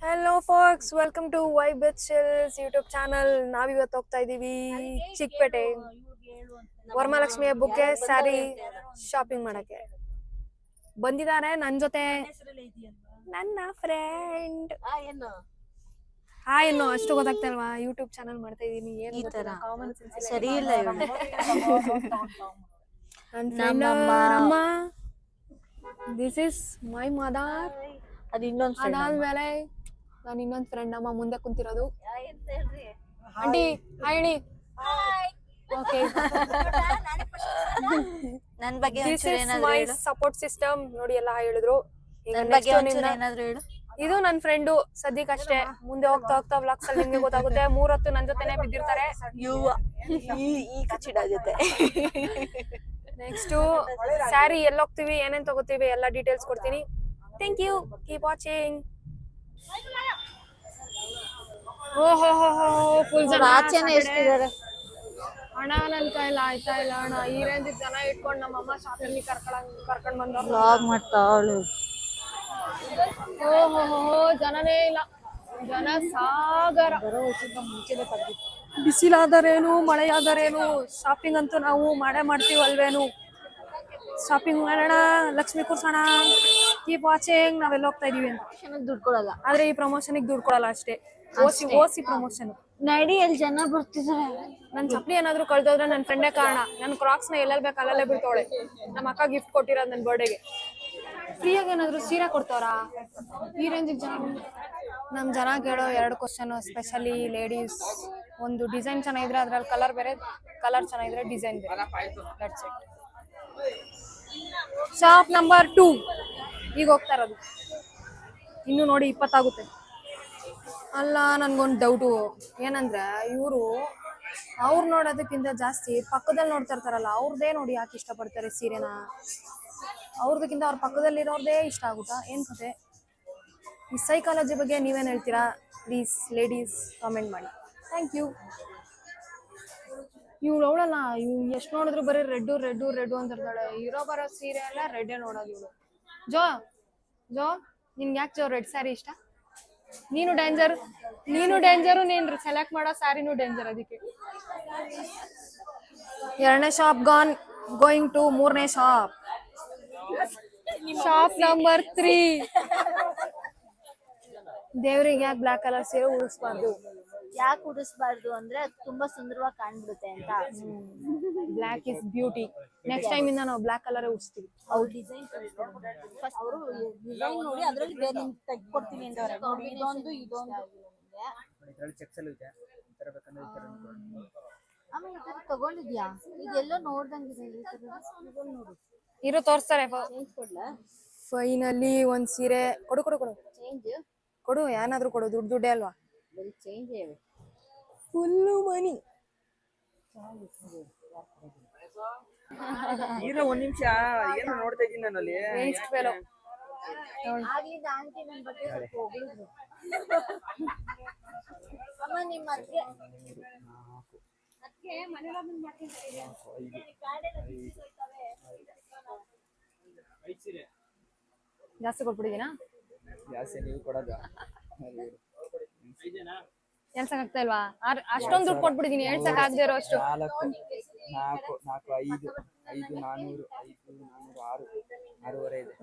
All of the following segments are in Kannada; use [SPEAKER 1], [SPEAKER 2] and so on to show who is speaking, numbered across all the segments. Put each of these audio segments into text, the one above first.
[SPEAKER 1] Hello folks, welcome to Y bachelors YouTube channel. ನಾವಿವತ್ತು ಹೋಗ್ತಾ ಇದೀವಿ ಚಿಕ್ಕಪೇಟೆ ವರಮಹಾಲಕ್ಷ್ಮಿ ಹಬ್ಬಕ್ಕೆ ಸ್ಯಾರಿ ಶಾಪಿಂಗ್ ಮಾಡಕ್ಕೆ. ಬಂದಿದ್ದಾರೆ ನನ್ ಜೊತೆ ನನ್ನ ಫ್ರೆಂಡ್. ಏನು ಅಷ್ಟು ಗೊತ್ತಾಗ್ತಾ ಇಲ್ವಾ? ಯೂಟ್ಯೂಬ್ ಚಾನಲ್ ಮಾಡ್ತಾ ಇದೀನಿ. ಏನು ಕಾಮನ್ ಸೆನ್ಸ್
[SPEAKER 2] ಸರಿ ಇಲ್ಲ
[SPEAKER 1] ನಮ್ಮ ದಿಸ್ ಇಸ್ ಮೈ ಮದರ್.
[SPEAKER 2] ಅದು ಇನ್ನೊಂದು
[SPEAKER 1] ಅದಾದ್ಮೇಲೆ ನಾನು ಇನ್ನೊಂದ್ ಫ್ರೆಂಡ್ ನಮ್ಮ ಮುಂದೆ ಕುಂತಿರೋದು ಆಂಟಿ. ಹಾಯ್ ಹೇಳಿ. ಓಕೆ,
[SPEAKER 2] ನನ್ ಬಗ್ಗೆ
[SPEAKER 1] this is my support system. ನೋಡಿ ಎಲ್ಲ ಹಾಯ್ ಹೇಳಿದ್ರು. ಈಗ
[SPEAKER 2] ಏನಾದ್ರು ಹೇಳು.
[SPEAKER 1] ಇದು ನನ್ ಫ್ರೆಂಡು ಸದ್ಯಕ್ಕಷ್ಟೇ. ಮುಂದೆ ಹೋಗ್ತಾ ಹೋಗ್ತಾ ವ್ಲಾಗ್ಸ್ ಅಲ್ಲಿ ನಿಮ್ಗೆ ಗೊತ್ತಾಗುತ್ತೆ. 3 ಹೊತ್ತು ನನ್ ಜೊತೆನೆ ಬಿದ್ದಿರ್ತಾರೆ.
[SPEAKER 2] ಈ ಕಚಿಡ ಜೊತೆ.
[SPEAKER 1] ನೆಕ್ಸ್ಟ್ ಸ್ಯಾರಿ ಎಲ್ಲಿ ಹೋಗ್ತೀವಿ, ಏನೇನ್ ತಗೋತೀವಿ ಎಲ್ಲ ಡೀಟೇಲ್ಸ್ ಕೊಡ್ತೀನಿ. Thank you, keep watching. ಓಹೋ ಫುಲ್ ಜನ
[SPEAKER 2] ಆಚೆನೆ ಎಷ್ಟಿದ್ದಾರೆ
[SPEAKER 1] ಅಣ್ಣ. ನನ್ ಕೈಲ ಆಯ್ತಾ ಇಲ್ಲ ಅಣ್ಣ. ಈ ರೇಂಜ್ ಜನ ಇಟ್ಕೊಂಡು ನಮ್ಮಮ್ಮ ಶಾಪಿಂಗ್ ಕರ್ಕೊಂಡ್ ಬಂದವ್ರು.
[SPEAKER 2] ವ್ಲಾಗ್ ಮಾಡ್ತಾಳು.
[SPEAKER 1] ಓಹೋ ಜನನೇ ಇಲ್ಲ, ಜನ ಸಾಗರ. ಬಿಸಿಲಾದರೇನು ಮಳೆಯಾದರೇನು ಶಾಪಿಂಗ್ ಅಂತೂ ನಾವು ಮಾಡೇ ಮಾಡ್ತೀವಿ ಅಲ್ವೇನು. ಶಾಪಿಂಗ್ ಮಾಡೋಣ, ಲಕ್ಷ್ಮಿ ಕೂರ್ಸೋಣ. Keep watching. ನಾವೆಲ್ಲ ಹೋಗ್ತಾ ಇದೀವಿ ಅಂತ
[SPEAKER 2] ದುಡ್ಡು ಕೊಡಲ್ಲ,
[SPEAKER 1] ಆದ್ರೆ ಈ ಪ್ರಮೋಷನ್ ದುಡ್ಡು ಕೊಡಲ್ಲ ಅಷ್ಟೇ. ಓಸಿ ಪ್ರಮೋಷನ್.
[SPEAKER 2] ನಡಿ, ಅಲ್ಲಿ ಜನ ಬರ್ತಿದಾರೆ.
[SPEAKER 1] ನನ್ ಚಪ್ಪಲಿ ಏನಾದ್ರು ಕಳ್ದೋದ್ರೆ ನನ್ ಫ್ರೆಂಡೇ ಕಾರಣ. ನನ್ ಕ್ರಾಕ್ಸ್ ನ ಎಲ್ಲೆಲ್ ಬೇಕು ಅಲ್ಲೇ ಬಿಡ್ತಾವಳೆ. ನಮ್ಮ ಅಕ್ಕ ಗಿಫ್ಟ್ ಕೊಟ್ಟಿರೋದು ನನ್ ಬರ್ಡೇಗೆ. ಫ್ರೀಯಾಗಿ ಏನಾದ್ರು ಸೀರೆ ಕೊಡ್ತಾವ್ರಾ? ಈ ರೇಂಜಿಗೆ ಜನ. ನಮ್ ಜನ ಕೇಳೋ 2 ಕ್ವಶನ್, ಸ್ಪೆಷಲಿ ಲೇಡೀಸ್. ಒಂದು ಡಿಸೈನ್ ಚೆನ್ನಾಗಿದ್ರೆ ಅದ್ರಲ್ಲಿ ಕಲರ್ ಬೇರೆ, ಕಲರ್ ಚೆನ್ನಾಗಿದ್ರೆ ಡಿಸೈನ್ ಬೇರೆ. That's it. ಶಾಪ್ ನಂಬರ್ 2 ಈಗ ಹೋಗ್ತಾ ಇರೋದು. ಇನ್ನು ನೋಡಿ 20 ಆಗುತ್ತೆ. ಅಲ್ಲ, ನನ್ಗೊಂದು ಡೌಟು ಏನಂದ್ರೆ, ಇವರು ಅವ್ರು ನೋಡೋದಕ್ಕಿಂತ ಜಾಸ್ತಿ ಪಕ್ಕದಲ್ಲಿ ನೋಡ್ತಾ ಇರ್ತಾರಲ್ಲ, ಅವ್ರದ್ದೇ ನೋಡಿ ಯಾಕೆ ಇಷ್ಟಪಡ್ತಾರೆ ಸೀರೆನ. ಅವ್ರದಕ್ಕಿಂತ ಅವ್ರ ಪಕ್ಕದಲ್ಲಿರೋರ್ದೇ ಇಷ್ಟ ಆಗುತ್ತಾ? ಏನ್ ಕತೆ? ಈ ಸೈಕಾಲಜಿ ಬಗ್ಗೆ ನೀವೇನು ಹೇಳ್ತೀರಾ? ಪ್ಲೀಸ್ ಲೇಡೀಸ್ ಕಾಮೆಂಟ್ ಮಾಡಿ. Thank you. ಇವಳು ಅವಳಲ್ಲ, ಇವ್ ಎಷ್ಟು ನೋಡಿದ್ರು ಬರೀ ರೆಡ್ಡು ಅಂತ ಇರ್ತಾಳೆ. ಇರೋ ಬರೋ ಸೀರೆ ಎಲ್ಲ ರೆಡ್ಡೇ ನೋಡೋದು ಇವಳು. ಜೋ ನಿನ್ಗೆ ಯಾಕೆ ಜೋ ರೆಡ್ ಸ್ಯಾರಿ ಇಷ್ಟ? ನೀನು ಡೇಂಜರು. ನೀನ್ ಸೆಲೆಕ್ಟ್ ಮಾಡೋ ಸ್ಯಾರಿನೂ ಡೇಂಜರ್. ಅದಕ್ಕೆ 2ನೇ ಶಾಪ್ ಗಾನ್. ಗೋಯಿಂಗ್ ಟು 3ನೇ ಶಾಪ್. Shop number 3. ದೇವ್ರಿಗೆ ಯಾಕೆ ಬ್ಲಾಕ್ ಕಲರ್ ಸೀರೆ ಉಡಿಸ್ಬಾರ್ದು?
[SPEAKER 2] ಯಾಕೆ ಉಡಿಸ್ಬಾರ್ದು ಅಂದ್ರೆ ಅದು ತುಂಬಾ ಸುಂದರವಾಗಿ ಕಾಣ್ಬಿಡುತ್ತೆ ಅಂತ.
[SPEAKER 1] Black is beauty. Next time ಇಂದ ನಾವು ಬ್ಲಾಕ್ ಕಲರ್ ಉಡಿಸ್ತೀವಿ.
[SPEAKER 2] ಅವ್ರು ಡಿಸೈನ್ ಅವರು ಡಿಸೈನ್ ನೋಡಿ ಅದ್ರಲ್ಲಿ ಬೇರೆ ತೆಗ್ಕೊಡ್ತೀನಿ ಅಂದವ್ರೆ. ನೋಡಿ, ಇದೊಂದು ಆಮೇಲೆ ಈ ತರ ತಗೊಂಡಿದ್ಯಾ? ಇದೆಲ್ಲೋ ನೋಡ್ದಂಗಿದೆ. ನೋಡು,
[SPEAKER 1] ಇರೋ ತೋರಿಸ್ತಾರೆ. ಫೈನಲಿ ಒಂದ್ ಸೀರೆ ಕೊಡು.
[SPEAKER 2] ಚೇಂಜ್
[SPEAKER 1] ಕೊಡು, ಏನಾದ್ರು ಕೊಡು. ದುಡ್ಡೇ ಅಲ್ವಾ?
[SPEAKER 2] ಚೇಂಜ್
[SPEAKER 1] ಫುಲ್ಲು ಮನಿ.
[SPEAKER 3] ಈಗ 1 ನಿಮಿಷ ಏನು ನೋಡ್ತಾ ಇದ್ದೀನಿ ನಾನು ಅಲ್ಲಿ.
[SPEAKER 1] Waste fellow.
[SPEAKER 2] ಆಗ್ಲಿಂದ ಆಂಟಿ ನನ್ನ ಬಗ್ಗೆ ಸ್ವಲ್ಪ ಹೊಗಳಿದ್ರು. ಅಮ್ಮ ನಿಮ್ಮ ಅತ್ತಿಗೆ ಮನೆಯಲ್ಲ ಬಂದು ಮಾಡ್ತಿದ್ದಾರೆ.
[SPEAKER 1] ಜಾಸ್ತಿ ಕೊಟ್ಬಿಟ್ಟಿದ್ದೀನಾ?
[SPEAKER 3] ಜಾಸ್ತಿ ನೀವು ಕೊಡೋದ
[SPEAKER 1] ಎಲ್ಸಕ್ ಆಗ್ತಾ ಇಲ್ವಾ? ಅಷ್ಟೊಂದು ದುಡ್ಡು ಕೊಟ್ಬಿಟ್ಟಿದೀನಿ, ಎಳ್ಸಕ್ ಆಗದೆ ಇರೋ ಅಷ್ಟು.
[SPEAKER 3] 4 4 5 5 400 6 6.5 ಇದೆ.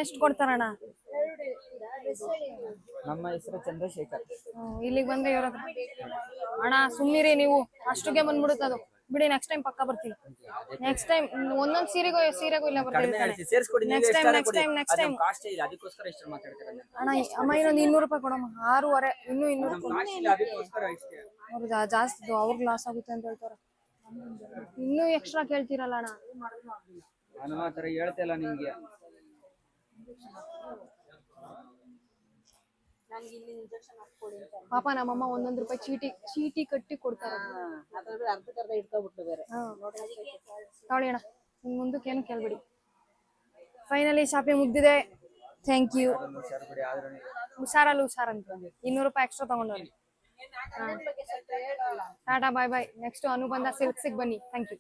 [SPEAKER 1] ಎಷ್ಟು ಕೊಡ್ತಾರಣ್ಣ?
[SPEAKER 3] ನಮ್ಮ ಹೆಸರು ಚಂದ್ರಶೇಖರ್.
[SPEAKER 1] ಇಲ್ಲಿಗೆ ಬಂದ್ರೆ ಇವ್ರ ಹತ್ರ ಅಣ್ಣ ಸುಮ್ನಿರಿ ನೀವು, ಅಷ್ಟಕ್ಕೆ ಬಂದ್ಬಿಡುತ್ತೆ ಅದು. ಬಿಡಿ, ನೆಕ್ಸ್ಟ್ ಟೈಮ್ ಪಕ್ಕ ಬರ್ತೀನಿ. ನೆಕ್ಸ್ಟ್ ಟೈಮ್ ಒಂದೊಂದ್ ಸೀರೆಗೂ ಇಲ್ಲ ಬರ್ತೀನಿ. ನೆಕ್ಸ್ಟ್ ಟೈಮ್ ಅಣ್ಣ. ಅಮ್ಮ ಇನ್ನೊಂದು 200 ರೂಪಾಯಿ ಕೊಡಮ್ಮ. 6.5 ಇನ್ನೂ 200 ಅವ್ರು ಜಾಸ್ತಿ, ಅವ್ರಿಗೆ ಲಾಸ್ ಆಗುತ್ತೆ ಅಂತ ಹೇಳ್ತಾರೆ. ಇನ್ನೂ ಎಕ್ಸ್ಟ್ರಾ ಕೇಳ್ತೀರಲ್ಲ ಅಣ್ಣ.
[SPEAKER 3] ನಾನು ಆ ಥರ ಹೇಳ್ತಿಲ್ಲ ನಿಮ್ಗೆ.
[SPEAKER 1] ಪಾಪ ನಮ್ಮಮ್ಮ 1 ರೂಪಾಯಿ ಚೀಟಿ ಕಟ್ಟಿ ಕೊಡ್ತಾರೆ. ತಗೊಳ್ಳಿ ಅಣ್ಣ, ಮುಂದಕ್ಕೆ ಏನು ಕೇಳ್ಬಿಡಿ. ಫೈನಲಿ ಶಾಪಿಂಗ್ ಮುಗ್ದಿದೆ. Thank you. ಹುಷಾರಂತ 200 ರೂಪಾಯಿ ಎಕ್ಸ್ಟ್ರಾ ತಗೊಂಡವ್ರಿ. Tata bye bye. Next Anubandha ಸಿಲ್ಕ್ಸಿಗೆ ಬನ್ನಿ. Thank you.